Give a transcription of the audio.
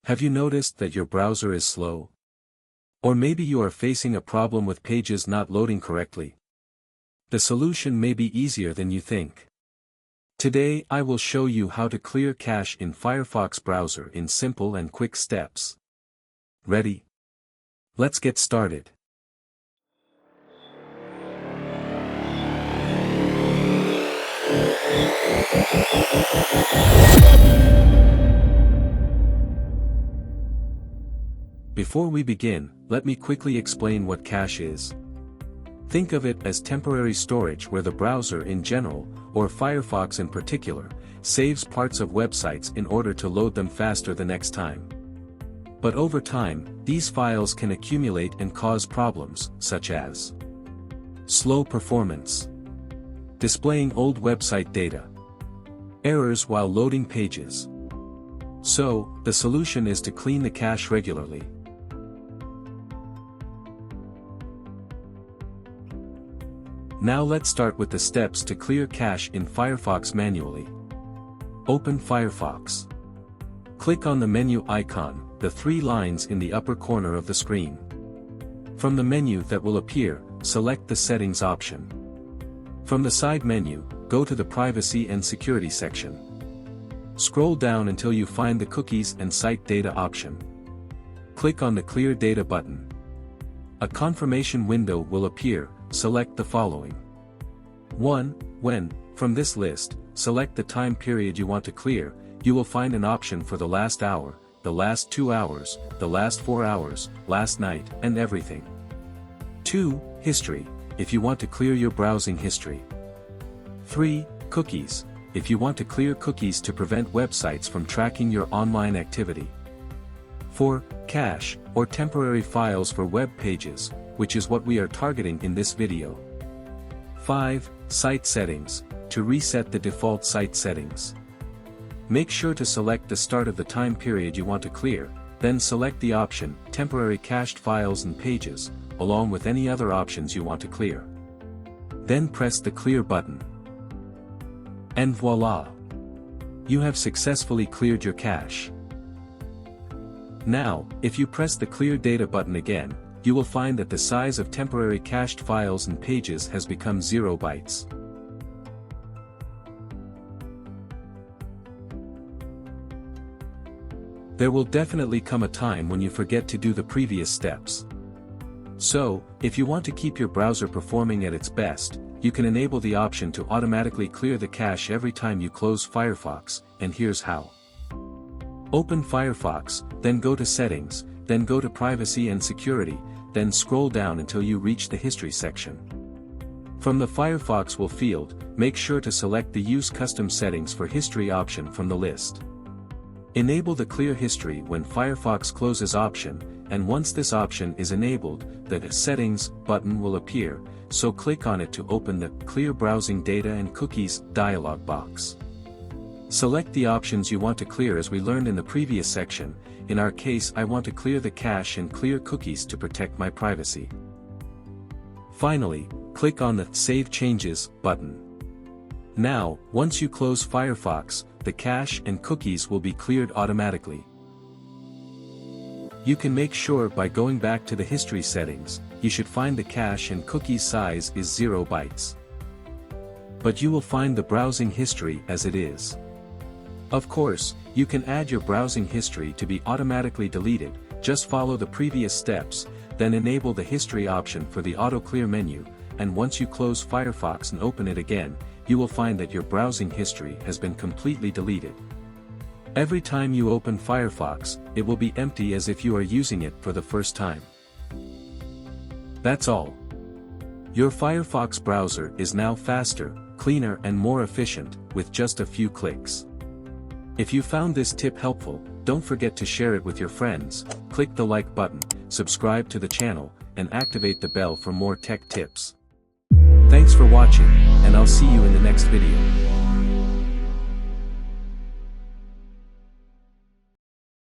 Have you noticed that your browser is slow? Or maybe you are facing a problem with pages not loading correctly. The solution may be easier than you think. Today I will show you how to clear cache in Firefox browser in simple and quick steps. Ready? Let's get started. Before we begin, let me quickly explain what cache is. Think of it as temporary storage where the browser in general, or Firefox in particular, saves parts of websites in order to load them faster the next time. But over time, these files can accumulate and cause problems, such as slow performance, displaying old website data, errors while loading pages. So, the solution is to clean the cache regularly. Now let's start with the steps to clear cache in Firefox manually. Open Firefox. Click on the menu icon, the three lines in the upper corner of the screen. From the menu that will appear, select the Settings option. From the side menu, go to the Privacy and Security section. Scroll down until you find the Cookies and Site Data option. Click on the Clear Data button. A confirmation window will appear. Select the following. 1. When, from this list, select the time period you want to clear. You will find an option for the last hour, the last 2 hours, the last 4 hours, last night, and everything. 2. History, if you want to clear your browsing history. 3. Cookies, if you want to clear cookies to prevent websites from tracking your online activity. 4. Cache, or temporary files for web pages, which is what we are targeting in this video. 5. Site settings, to reset the default site settings. Make sure to select the start of the time period you want to clear, then select the option, Temporary Cached Files and Pages, along with any other options you want to clear. Then press the Clear button. And voila! You have successfully cleared your cache. Now, if you press the Clear Data button again, you will find that the size of temporary cached files and pages has become 0 bytes. There will definitely come a time when you forget to do the previous steps. So, if you want to keep your browser performing at its best, you can enable the option to automatically clear the cache every time you close Firefox, and here's how. Open Firefox, then go to Settings, then go to Privacy and Security, then scroll down until you reach the History section. From the Firefox will field, make sure to select the Use Custom Settings for History option from the list. Enable the Clear History when Firefox closes option, and once this option is enabled, the Settings button will appear, so click on it to open the Clear Browsing Data and Cookies dialog box. Select the options you want to clear as we learned in the previous section. In our case, I want to clear the cache and clear cookies to protect my privacy. Finally, click on the Save Changes button. Now, once you close Firefox, the cache and cookies will be cleared automatically. You can make sure by going back to the History settings, you should find the cache and cookies size is 0 bytes. But you will find the browsing history as it is. Of course, you can add your browsing history to be automatically deleted. Just follow the previous steps, then enable the History option for the Auto Clear menu, and once you close Firefox and open it again, you will find that your browsing history has been completely deleted. Every time you open Firefox, it will be empty as if you are using it for the first time. That's all. Your Firefox browser is now faster, cleaner and more efficient, with just a few clicks. If you found this tip helpful, don't forget to share it with your friends, click the like button, subscribe to the channel, and activate the bell for more tech tips. Thanks for watching, and I'll see you in the next video.